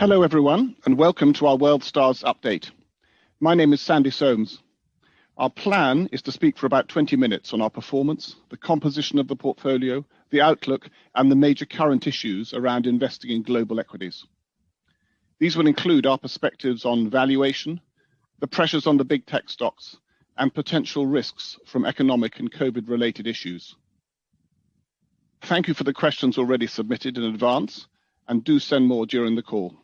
Hello everyone, and welcome to our World Stars update. My name is Sandy Soames. Our plan is to speak for about 20 minutes on our performance, the composition of the portfolio, the outlook, and the major current issues around investing in global equities. These will include our perspectives on valuation, the pressures on the big tech stocks, and potential risks from economic and COVID-related issues. Thank you for the questions already submitted in advance, and do send more during the call.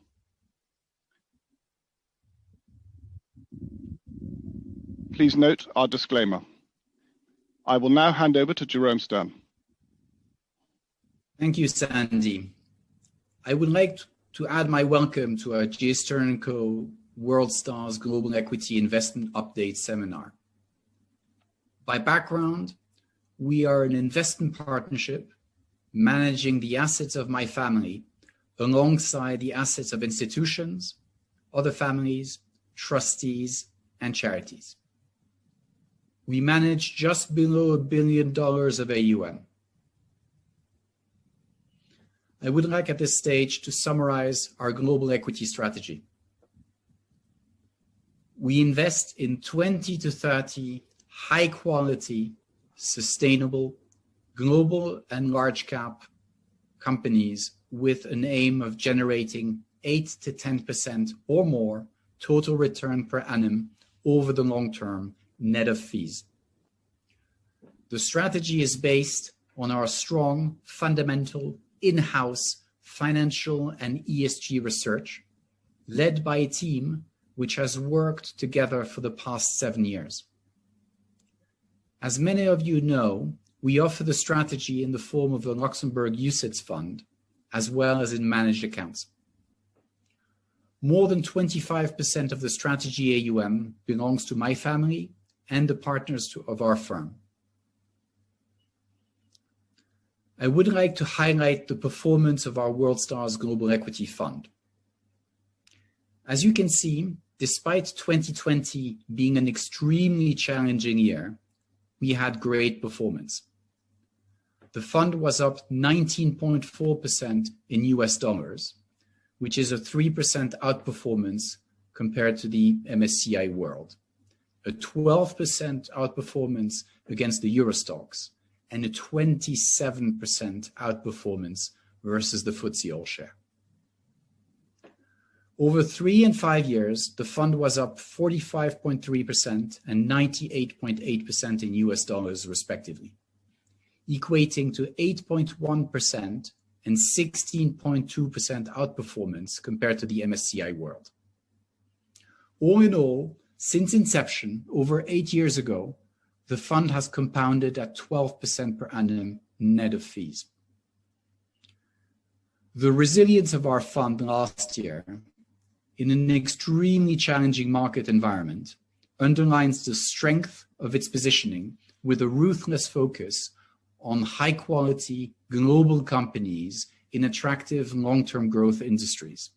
Please note our disclaimer. I will now hand over to Jerome Stern. Thank you, Sandy. I would like to add my welcome to our J. Stern & Co. World Stars Global Equity Investment Update Seminar. By background, we are an investment partnership managing the assets of my family alongside the assets of institutions, other families, trustees, and charities. We manage just below $1 billion of AUM. I would like at this stage to summarize our global equity strategy. We invest in 20 to 30 high quality, sustainable, global and large cap companies with an aim of generating 8 to 10% or more total return per annum over the long term, net of fees. The strategy is based on our strong, fundamental, in-house financial and ESG research, led by a team which has worked together for the past 7 years. As many of you know, we offer the strategy in the form of a Luxembourg UCITS fund, as well as in managed accounts. More than 25% of the strategy AUM belongs to my family and the partners of our firm. I would like to highlight the performance of our World Stars Global Equity Fund. As you can see, despite 2020 being an extremely challenging year, we had great performance. The fund was up 19.4% in US dollars, which is a 3% outperformance compared to the MSCI World, a 12% outperformance against the Euro stocks, and a 27% outperformance versus the FTSE All-Share. Over 3 and 5 years, the fund was up 45.3% and 98.8% in US dollars, respectively, equating to 8.1% and 16.2% outperformance compared to the MSCI World. All in all, since inception, over 8 years ago, the fund has compounded at 12% per annum net of fees. The resilience of our fund last year, in an extremely challenging market environment, underlines the strength of its positioning with a ruthless focus on high-quality global companies in attractive long-term growth industries.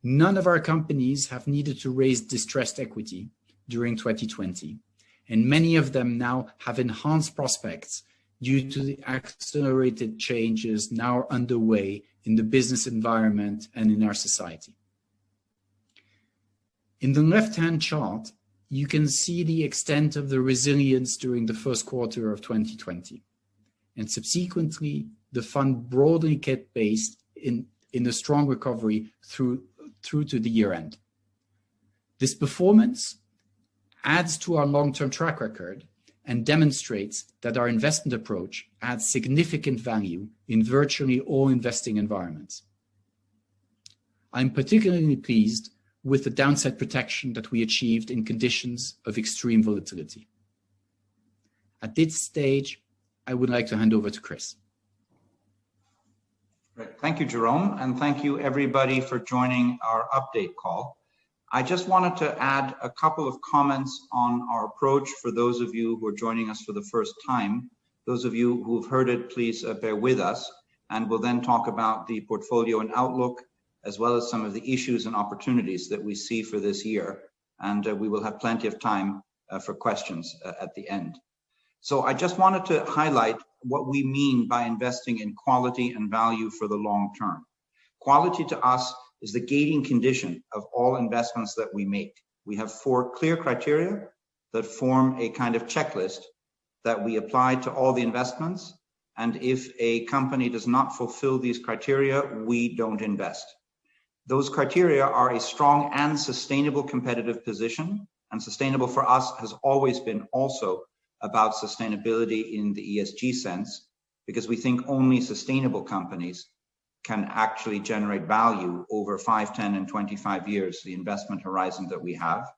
None of our companies have needed to raise distressed equity during 2020, and many of them now have enhanced prospects due to the accelerated changes now underway in the business environment and in our society. In the left-hand chart, you can see the extent of the resilience during the first quarter of 2020, and subsequently, the fund broadly kept pace in a strong recovery through to the year end. This performance adds to our long-term track record and demonstrates that our investment approach adds significant value in virtually all investing environments. I'm particularly pleased with the downside protection that we achieved in conditions of extreme volatility. At this stage, I would like to hand over to Chris. Great. Thank you, Jerome, and thank you everybody for joining our update call. I just wanted to add a couple of comments on our approach for those of you who are joining us for the first time. Those of you who've heard it, please bear with us, and we'll then talk about the portfolio and outlook, as well as some of the issues and opportunities that we see for this year. And we will have plenty of time for questions at the end. So I just wanted to highlight what we mean by investing in quality and value for the long term. Quality to us is the gating condition of all investments that we make. We have 4 clear criteria that form a kind of checklist that we apply to all the investments. And if a company does not fulfill these criteria, we don't invest. Those criteria are a strong and sustainable competitive position. And sustainable for us has always been also about sustainability in the ESG sense, because we think only sustainable companies can actually generate value over 5, 10, and 25 years, the investment horizon that we have.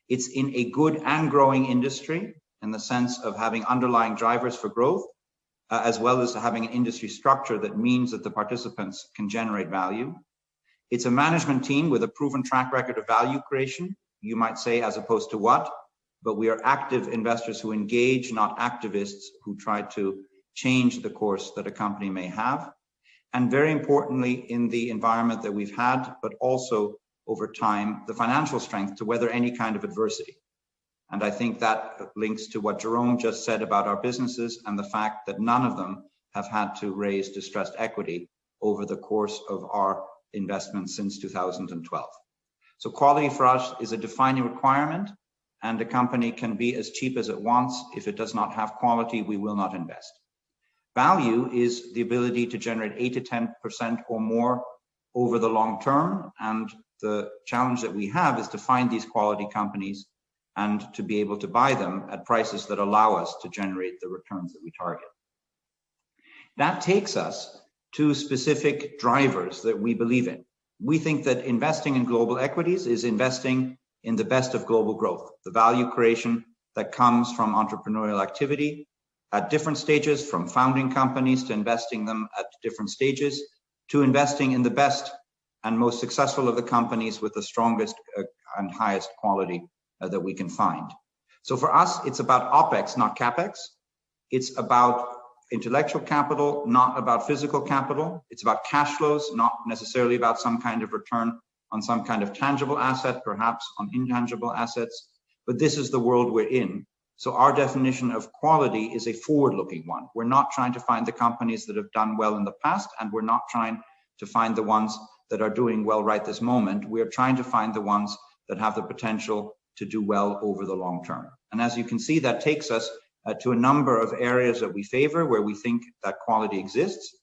It's in a good and growing industry in the sense of having underlying drivers for growth, as well as having an industry structure that means that the participants can generate value. It's a management team with a proven track record of value creation, you might say, as opposed to what, but we are active investors who engage, not activists who try to change the course that a company may have. And very importantly, in the environment that we've had, but also over time, the financial strength to weather any kind of adversity. And I think that links to what Jerome just said about our businesses and the fact that none of them have had to raise distressed equity over the course of our investments since 2012. So quality for us is a defining requirement, and a company can be as cheap as it wants. If it does not have quality, we will not invest. Value is the ability to generate 8 to 10% or more over the long term. And the challenge that we have is to find these quality companies and to be able to buy them at prices that allow us to generate the returns that we target. That takes us to specific drivers that we believe in. We think that investing in global equities is investing in the best of global growth, the value creation that comes from entrepreneurial activity at different stages, from founding companies to investing them at different stages, to investing in the best and most successful of the companies with the strongest and highest quality that we can find. So for us, it's about OPEX, not CAPEX. It's about intellectual capital, not about physical capital. It's about cash flows, not necessarily about some kind of return on some kind of tangible asset, perhaps on intangible assets. But this is the world we're in. So our definition of quality is a forward-looking one. We're not trying to find the companies that have done well in the past, and we're not trying to find the ones that are doing well right this moment. We're trying to find the ones that have the potential to do well over the long term. And as you can see, that takes us to a number of areas that we favor, where we think that quality exists,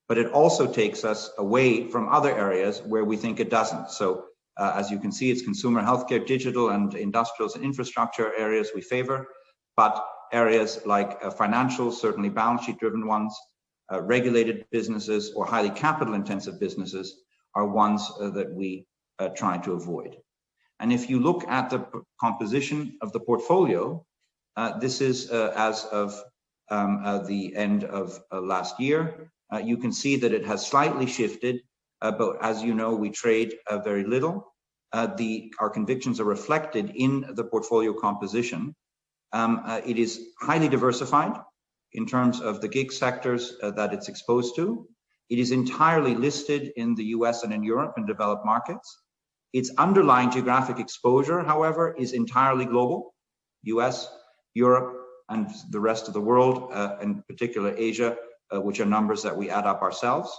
but it also takes us away from other areas where we think it doesn't. So as you can see, it's consumer, healthcare, digital, and industrials and infrastructure areas we favor, but areas like financials, certainly balance sheet driven ones, regulated businesses, or highly capital intensive businesses are ones that we try to avoid. And if you look at the composition of the portfolio, this is as of the end of last year. You can see that it has slightly shifted, but as you know, we trade very little. Our convictions are reflected in the portfolio composition. It is highly diversified in terms of the gig sectors that it's exposed to. It is entirely listed in the US and in Europe and developed markets. Its underlying geographic exposure, however, is entirely global: US, Europe, and the rest of the world, in particular Asia, which are numbers that we add up ourselves.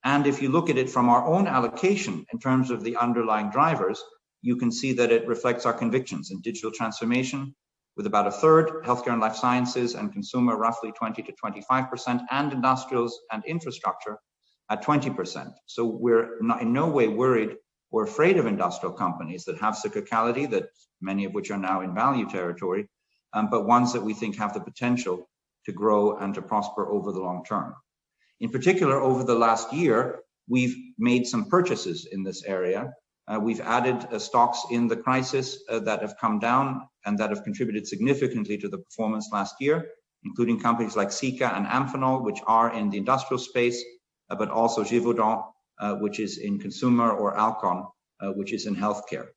And if you look at it from our own allocation in terms of the underlying drivers, you can see that it reflects our convictions in digital transformation, with about a third, healthcare and life sciences and consumer roughly 20 to 25%, and industrials and infrastructure at 20%. So we're not in no way worried or afraid of industrial companies that have cyclicality, that many of which are now in value territory, but ones that we think have the potential to grow and to prosper over the long term. In particular, over the last year, we've made some purchases in this area. We've added stocks in the crisis that have come down and that have contributed significantly to the performance last year, including companies like Sika and Amphenol, which are in the industrial space, but also Givaudan, which is in consumer, or Alcon, which is in healthcare.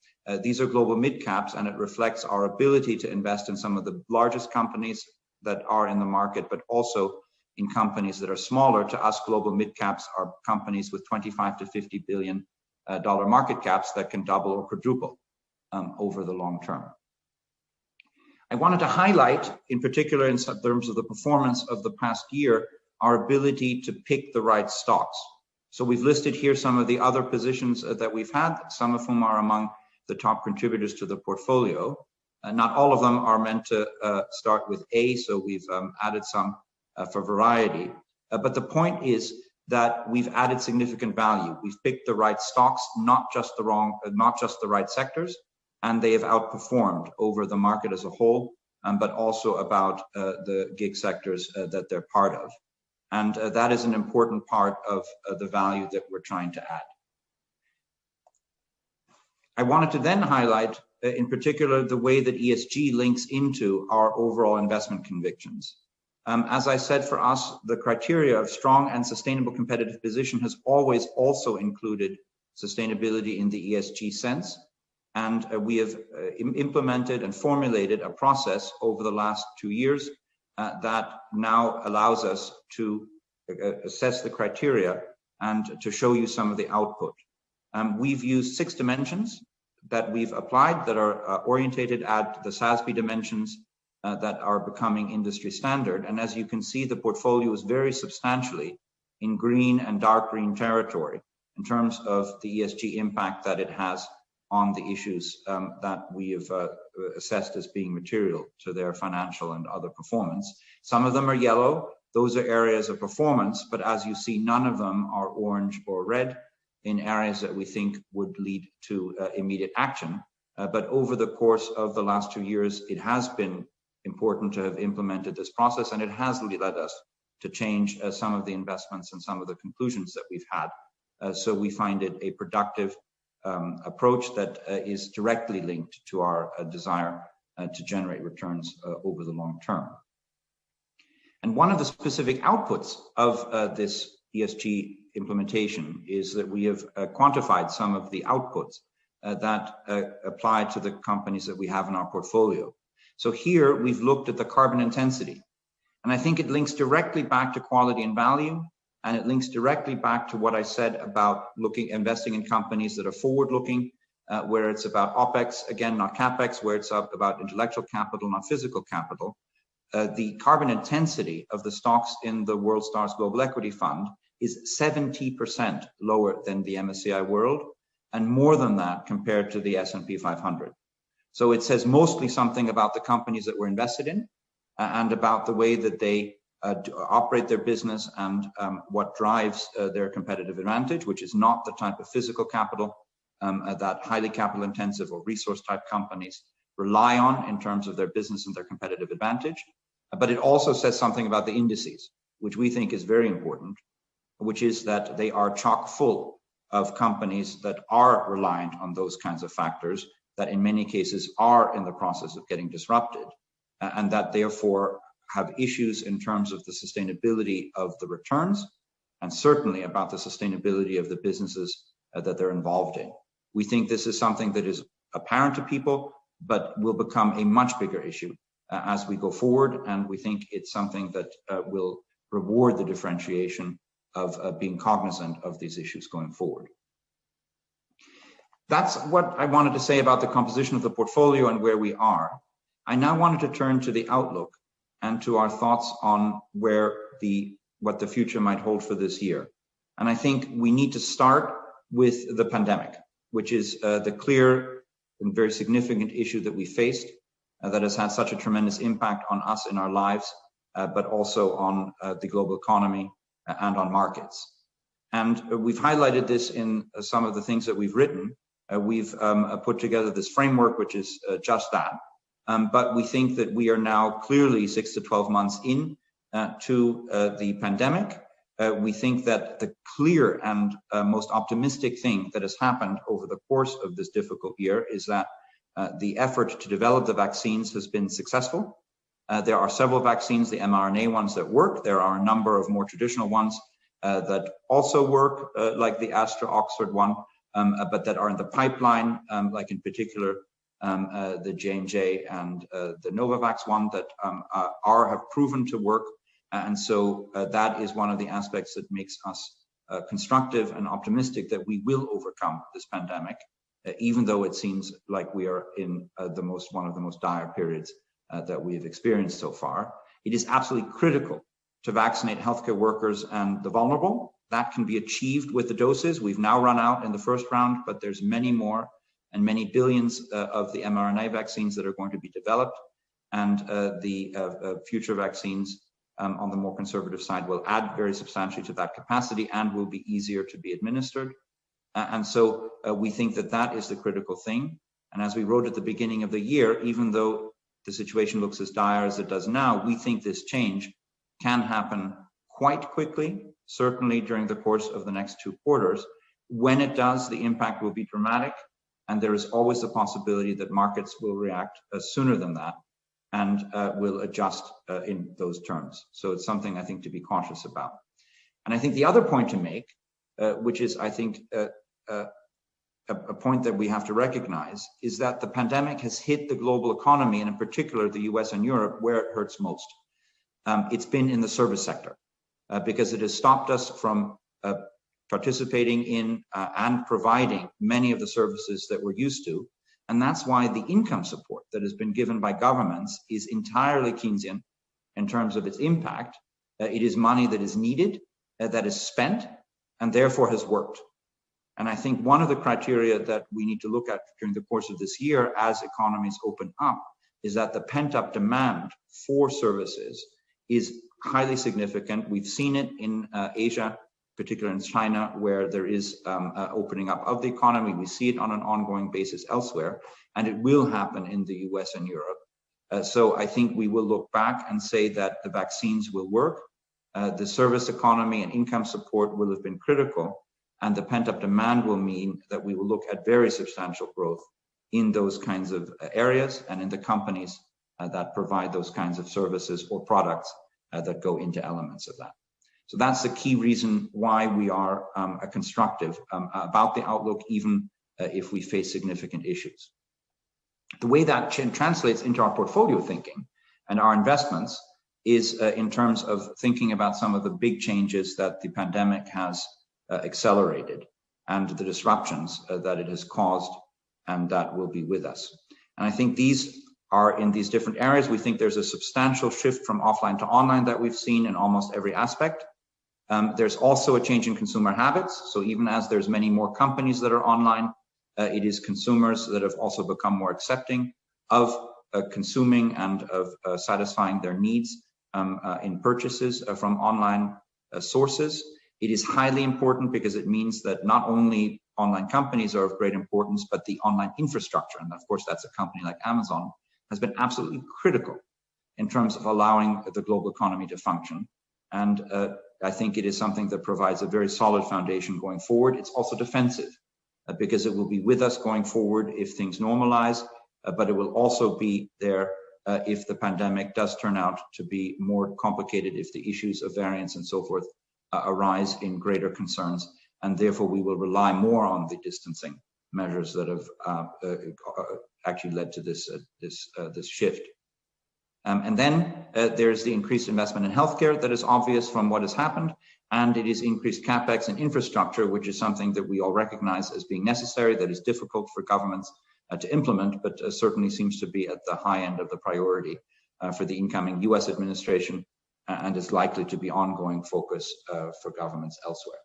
These are global mid-caps, and it reflects our ability to invest in some of the largest companies that are in the market, but also in companies that are smaller. To us, global mid-caps are companies with 25 to 50 billion dollar market caps that can double or quadruple over the long term. I wanted to highlight, in particular in terms of the performance of the past year, our ability to pick the right stocks. So we've listed here some of the other positions that we've had, some of whom are among the top contributors to the portfolio. Not all of them are meant to start with A, so we've added some for variety. But the point is that we've added significant value. We've picked the right stocks, not just the right sectors, and they have outperformed over the market as a whole, but also about the gig sectors that they're part of. And that is an important part of the value that we're trying to add. I wanted to then highlight, in particular, the way that ESG links into our overall investment convictions. As I said, for us, the criteria of strong and sustainable competitive position has always also included sustainability in the ESG sense. And we have implemented and formulated a process over the last 2 years that now allows us to assess the criteria and to show you some of the output. We've used 6 dimensions that we've applied that are orientated at the SASB dimensions that are becoming industry standard. And as you can see, the portfolio is very substantially in green and dark green territory in terms of the ESG impact that it has on the issues that we have assessed as being material to their financial and other performance. Some of them are yellow. Those are areas of performance, but as you see, none of them are orange or red in areas that we think would lead to immediate action. But over the course of the last 2 years, it has been important to have implemented this process, and it has led us to change some of the investments and some of the conclusions that we've had. So we find it a productive approach that is directly linked to our desire to generate returns over the long term. And one of the specific outputs of this ESG implementation is that we have quantified some of the outputs that apply to the companies that we have in our portfolio. So here we've looked at the carbon intensity, and I think it links directly back to quality and value, and it links directly back to what I said about investing in companies that are forward-looking, where it's about OPEX, again, not CAPEX, where it's about intellectual capital, not physical capital. The carbon intensity of the stocks in the World Stars Global Equity Fund is 70% lower than the MSCI World, and more than that compared to the S&P 500. So it says mostly something about the companies that we're invested in and about the way that they operate their business and what drives their competitive advantage, which is not the type of physical capital that highly capital intensive or resource type companies rely on in terms of their business and their competitive advantage. But it also says something about the indices, which we think is very important, which is that they are chock full of companies that are reliant on those kinds of factors that in many cases are in the process of getting disrupted, and that therefore have issues in terms of the sustainability of the returns, and certainly about the sustainability of the businesses that they're involved in. We think this is something that is apparent to people, but will become a much bigger issue as we go forward, and we think it's something that will reward the differentiation of being cognizant of these issues going forward. That's what I wanted to say about the composition of the portfolio and where we are. I now wanted to turn to the outlook and to our thoughts on what the future might hold for this year. And I think we need to start with the pandemic, which is the clear and very significant issue that we faced that has had such a tremendous impact on us in our lives, but also on the global economy and on markets. And we've highlighted this in some of the things that we've written. We've put together this framework, which is just that. But we think that we are now clearly 6 to 12 months in to the pandemic. We think that the clear and most optimistic thing that has happened over the course of this difficult year is that the effort to develop the vaccines has been successful. There are several vaccines, the mRNA ones that work. There are a number of more traditional ones that also work, like the Astra-Oxford one, but that are in the pipeline, like in particular the J&J and the Novavax one that have proven to work. And so that is one of the aspects that makes us constructive and optimistic that we will overcome this pandemic, even though it seems like we are in one of the most dire periods that we have experienced so far. It is absolutely critical to vaccinate healthcare workers and the vulnerable. That can be achieved with the doses. We've now run out in the first round, but there's many more and many billions of the mRNA vaccines that are going to be developed. And the future vaccines on the more conservative side will add very substantially to that capacity and will be easier to be administered. And so we think that that is the critical thing. And as we wrote at the beginning of the year, even though the situation looks as dire as it does now, we think this change can happen quite quickly, certainly during the course of the next 2 quarters. When it does, the impact will be dramatic, and there is always the possibility that markets will react sooner than that and will adjust in those terms. So it's something I think to be cautious about. And I think the other point to make, which is I think a point that we have to recognize, is that the pandemic has hit the global economy, and in particular the US and Europe, where it hurts most. It's been in the service sector because it has stopped us from participating in and providing many of the services that we're used to. And that's why the income support that has been given by governments is entirely Keynesian in terms of its impact. It is money that is needed, that is spent, and therefore has worked. And I think one of the criteria that we need to look at during the course of this year as economies open up is that the pent-up demand for services is highly significant. We've seen it in Asia, particularly in China, where there is opening up of the economy. We see it on an ongoing basis elsewhere, and it will happen in the US and Europe. So I think we will look back and say that the vaccines will work. The service economy and income support will have been critical, and the pent-up demand will mean that we will look at very substantial growth in those kinds of areas and in the companies that provide those kinds of services or products that go into elements of that. So that's the key reason why we are constructive about the outlook, even if we face significant issues. The way that translates into our portfolio thinking and our investments is in terms of thinking about some of the big changes that the pandemic has accelerated and the disruptions that it has caused and that will be with us. And I think these are in these different areas. We think there's a substantial shift from offline to online that we've seen in almost every aspect. There's also a change in consumer habits. So even as there's many more companies that are online, it is consumers that have also become more accepting of consuming and of satisfying their needs in purchases from online sources. It is highly important because it means that not only online companies are of great importance, but the online infrastructure, and of course that's a company like Amazon, has been absolutely critical in terms of allowing the global economy to function. And I think it is something that provides a very solid foundation going forward. It's also defensive because it will be with us going forward if things normalize, but it will also be there if the pandemic does turn out to be more complicated, if the issues of variants and so forth arise in greater concerns, and therefore we will rely more on the distancing measures that have actually led to this shift. And then there's the increased investment in healthcare that is obvious from what has happened, and it is increased capex and infrastructure, which is something that we all recognize as being necessary, that is difficult for governments to implement, but certainly seems to be at the high end of the priority for the incoming US administration, and is likely to be ongoing focus for governments elsewhere.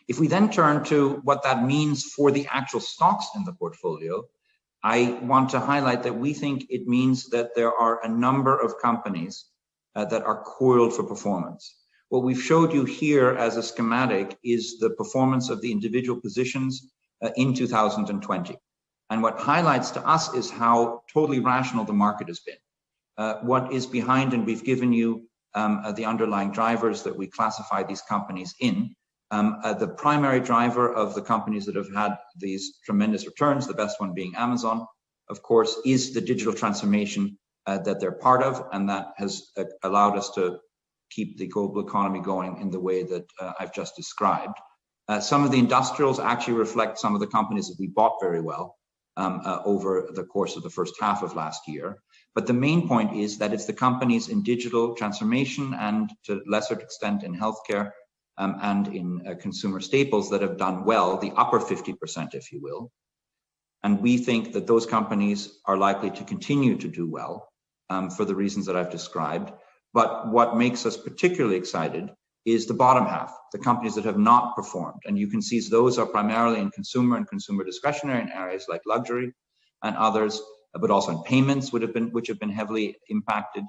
If we then turn to what that means for the actual stocks in the portfolio, I want to highlight that we think it means that there are a number of companies that are coiled for performance. What we've showed you here as a schematic is the performance of the individual positions in 2020. And what highlights to us is how totally rational the market has been. What is behind, and we've given you the underlying drivers that we classify these companies in. The primary driver of the companies that have had these tremendous returns, the best one being Amazon, of course, is the digital transformation that they're part of, and that has allowed us to keep the global economy going in the way that I've just described. Some of the industrials actually reflect some of the companies that we bought very well over the course of the first half of last year. But the main point is that it's the companies in digital transformation and to a lesser extent in healthcare and in consumer staples that have done well, the upper 50%, if you will. And we think that those companies are likely to continue to do well for the reasons that I've described. But what makes us particularly excited is the bottom half, the companies that have not performed. And you can see those are primarily in consumer and consumer discretionary in areas like luxury and others, but also in payments which have been heavily impacted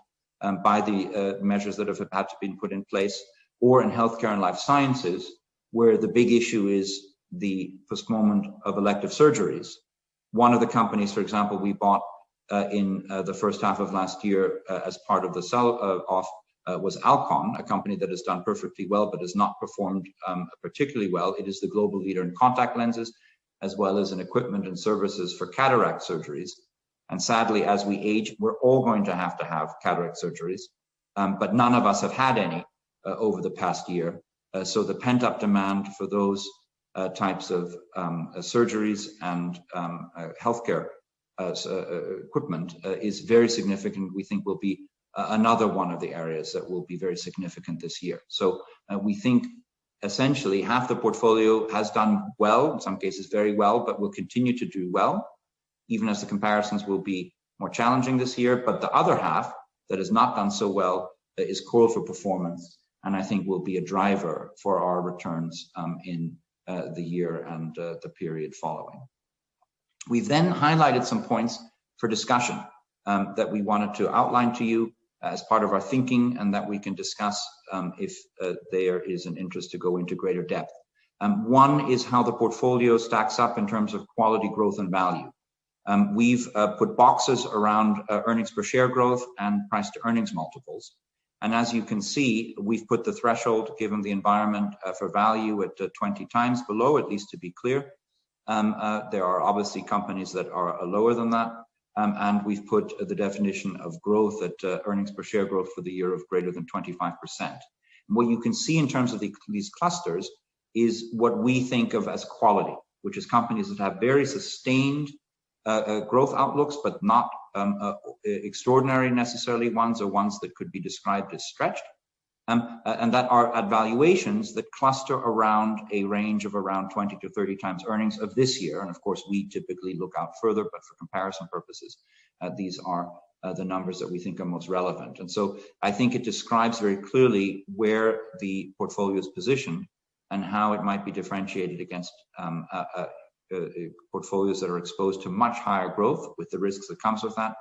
by the measures that have had to be put in place, or in healthcare and life sciences, where the big issue is the postponement of elective surgeries. One of the companies, for example, we bought in the first half of last year as part of the sell-off was Alcon, a company that has done perfectly well but has not performed particularly well. It is the global leader in contact lenses, as well as in equipment and services for cataract surgeries. And sadly, as we age, we're all going to have cataract surgeries, but none of us have had any over the past year. So the pent-up demand for those types of surgeries and healthcare equipment is very significant. We think will be another one of the areas that will be very significant this year. So we think essentially half the portfolio has done well, in some cases very well, but will continue to do well, even as the comparisons will be more challenging this year. But the other half that has not done so well is core for performance, and I think will be a driver for our returns in the year and the period following. We've then highlighted some points for discussion that we wanted to outline to you as part of our thinking, and that we can discuss if there is an interest to go into greater depth. One is how the portfolio stacks up in terms of quality, growth, and value. We've put boxes around earnings per share growth and price to earnings multiples. And as you can see, we've put the threshold, given the environment, for value at 20 times below, at least to be clear. There are obviously companies that are lower than that. And we've put the definition of growth at earnings per share growth for the year of greater than 25%. And what you can see in terms of these clusters is what we think of as quality, which is companies that have very sustained growth outlooks, but not extraordinary necessarily ones, or ones that could be described as stretched, and that are at valuations that cluster around a range of around 20 to 30 times earnings of this year. And of course, we typically look out further, but for comparison purposes, these are the numbers that we think are most relevant. And so I think it describes very clearly where the portfolio is positioned and how it might be differentiated against portfolios that are exposed to much higher growth with the risks that comes with that,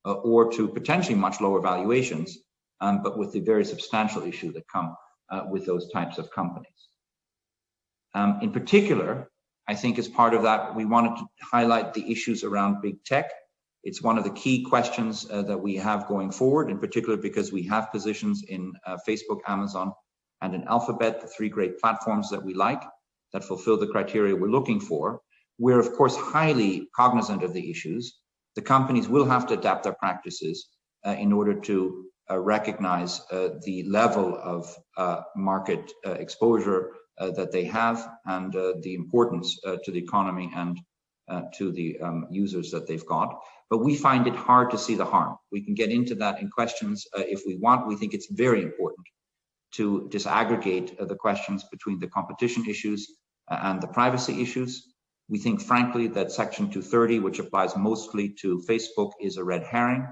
or to potentially much lower valuations, but with the very substantial issue that come with those types of companies. In particular, I think as part of that, we wanted to highlight the issues around big tech. It's one of the key questions that we have going forward, in particular because we have positions in Facebook, Amazon, and in Alphabet, the three great platforms that we like, that fulfill the criteria we're looking for. We're, of course, highly cognizant of the issues. The companies will have to adapt their practices in order to recognize the level of market exposure that they have, and the importance to the economy and to the users that they've got. But we find it hard to see the harm. We can get into that in questions if we want. We think it's very important to disaggregate the questions between the competition issues and the privacy issues. We think, frankly, that Section 230, which applies mostly to Facebook, is a red herring,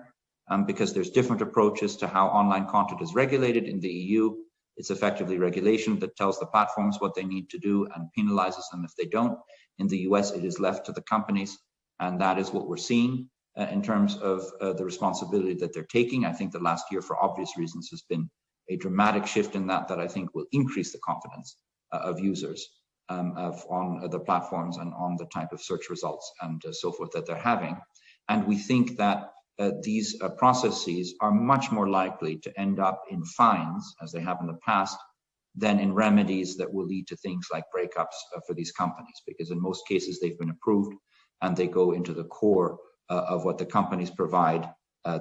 because there's different approaches to how online content is regulated in the EU. It's effectively regulation that tells the platforms what they need to do and penalizes them if they don't. In the US, it is left to the companies, and that is what we're seeing in terms of the responsibility that they're taking. I think the last year, for obvious reasons, has been a dramatic shift in that I think will increase the confidence of users on the platforms and on the type of search results and so forth that they're having. And we think that these processes are much more likely to end up in fines, as they have in the past, than in remedies that will lead to things like breakups for these companies, because in most cases they've been approved and they go into the core of what the companies provide,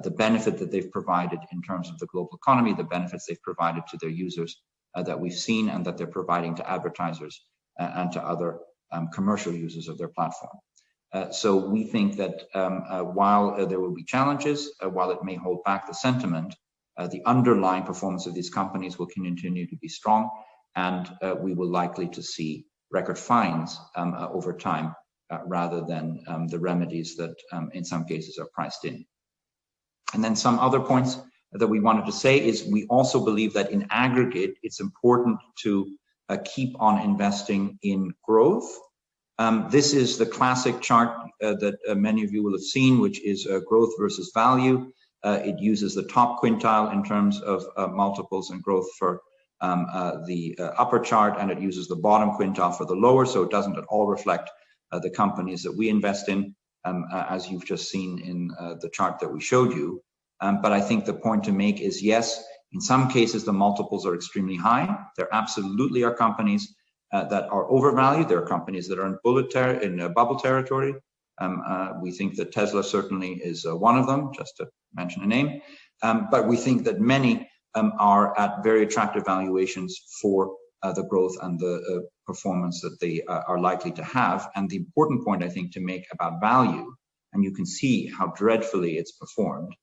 the benefit that they've provided in terms of the global economy, the benefits they've provided to their users that we've seen and that they're providing to advertisers and to other commercial users of their platform. So we think that while there will be challenges, while it may hold back the sentiment, the underlying performance of these companies will continue to be strong, and we will likely to see record fines over time rather than the remedies that in some cases are priced in. And then some other points that we wanted to say is we also believe that in aggregate, it's important to keep on investing in growth. This is the classic chart that many of you will have seen, which is growth versus value. It uses the top quintile in terms of multiples and growth for the upper chart, and it uses the bottom quintile for the lower, so it doesn't at all reflect the companies that we invest in, as you've just seen in the chart that we showed you. But I think the point to make is, yes, in some cases the multiples are extremely high. There absolutely are companies that are overvalued. There are companies that are in bubble territory. We think that Tesla certainly is one of them, just to mention a name. But we think that many are at very attractive valuations for the growth and the performance that they are likely to have. And the important point, I think, to make about value, and you can see how dreadfully it's performed,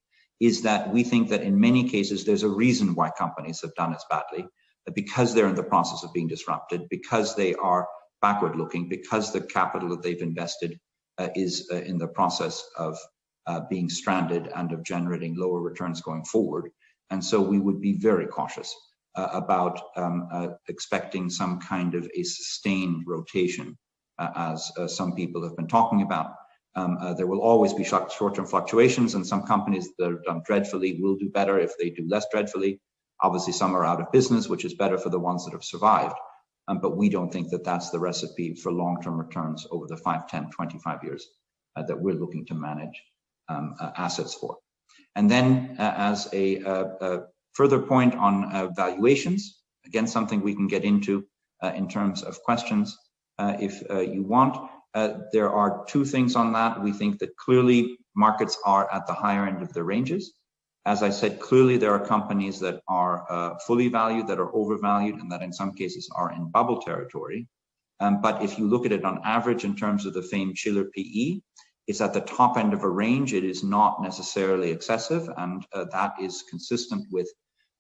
is that we think that in many cases there's a reason why companies have done as badly, because they're in the process of being disrupted, because they are backward looking, because the capital that they've invested is in the process of being stranded and of generating lower returns going forward. And so we would be very cautious about expecting some kind of a sustained rotation, as some people have been talking about. There will always be short-term fluctuations, and some companies that have done dreadfully will do better if they do less dreadfully. Obviously, some are out of business, which is better for the ones that have survived. But we don't think that that's the recipe for long-term returns over the 5, 10, 25 years that we're looking to manage assets for. And then as a further point on valuations, again, something we can get into in terms of questions if you want. There are two things on that. We think that clearly markets are at the higher end of their ranges. As I said, clearly there are companies that are fully valued, that are overvalued, and that in some cases are in bubble territory. But if you look at it on average in terms of the famed Shiller PE, it's at the top end of a range. It is not necessarily excessive, and that is consistent with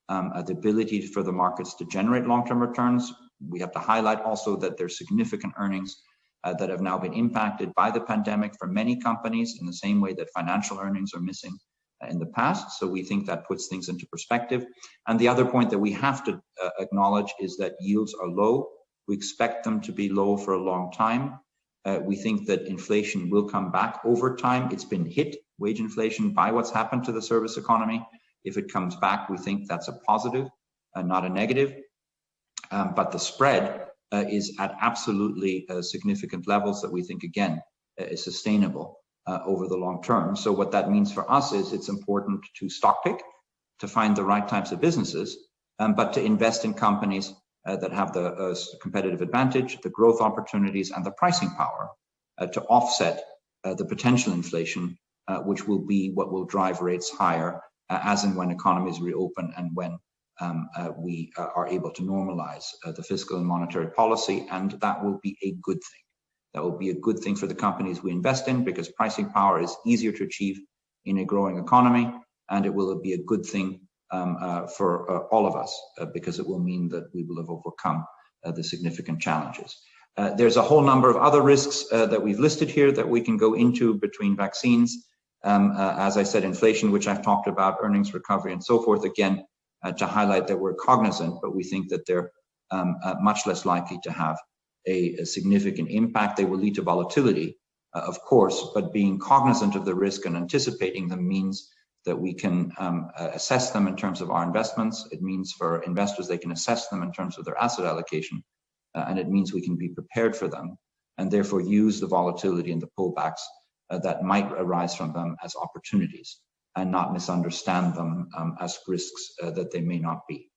the ability for the markets to generate long-term returns. We have to highlight also that there's significant earnings that have now been impacted by the pandemic for many companies in the same way that financial earnings are missing in the past. So we think that puts things into perspective. And the other point that we have to acknowledge is that yields are low. We expect them to be low for a long time. We think that inflation will come back over time. It's been hit, wage inflation, by what's happened to the service economy. If it comes back, we think that's a positive and not a negative. But the spread is at absolutely significant levels that we think, again, is sustainable over the long term. So what that means for us is it's important to stock pick, to find the right types of businesses, but to invest in companies that have the competitive advantage, the growth opportunities, and the pricing power to offset the potential inflation, which will be what will drive rates higher as and when economies reopen and when we are able to normalize the fiscal and monetary policy, and that will be a good thing. That will be a good thing for the companies we invest in, because pricing power is easier to achieve in a growing economy, and it will be a good thing for all of us, because it will mean that we will have overcome the significant challenges. There's a whole number of other risks that we've listed here that we can go into between vaccines, as I said, inflation, which I've talked about, earnings recovery, and so forth, again, to highlight that we're cognizant, but we think that they're much less likely to have a significant impact. They will lead to volatility, of course, but being cognizant of the risk and anticipating them means that we can assess them in terms of our investments. It means for investors, they can assess them in terms of their asset allocation, and it means we can be prepared for them and therefore use the volatility and the pullbacks that might arise from them as opportunities and not misunderstand them as risks that they may not be.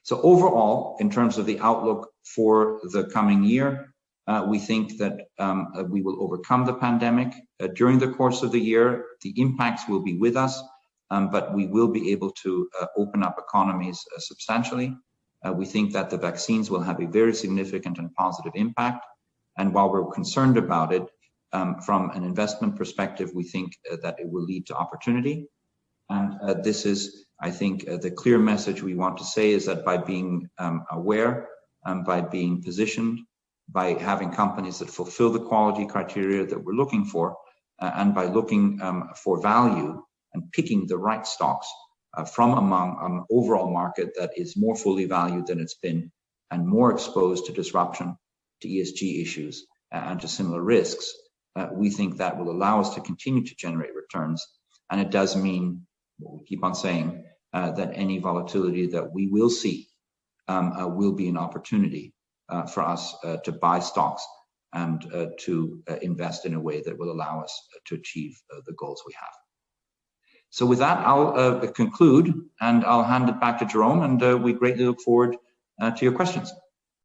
So overall, in terms of the outlook for the coming year, we think that we will overcome the pandemic. During the course of the year, the impacts will be with us, but we will be able to open up economies substantially. We think that the vaccines will have a very significant and positive impact. And while we're concerned about it, from an investment perspective, we think that it will lead to opportunity. And this is, I think, the clear message we want to say is that by being aware, by being positioned, by having companies that fulfill the quality criteria that we're looking for, and by looking for value and picking the right stocks, from among an overall market that is more fully valued than it's been and more exposed to disruption, to ESG issues, and to similar risks, we think that will allow us to continue to generate returns. And it does mean, what we keep on saying, that any volatility that we will see will be an opportunity for us to buy stocks and to invest in a way that will allow us to achieve the goals we have. So with that, I'll conclude, and I'll hand it back to Jerome, and we greatly look forward to your questions.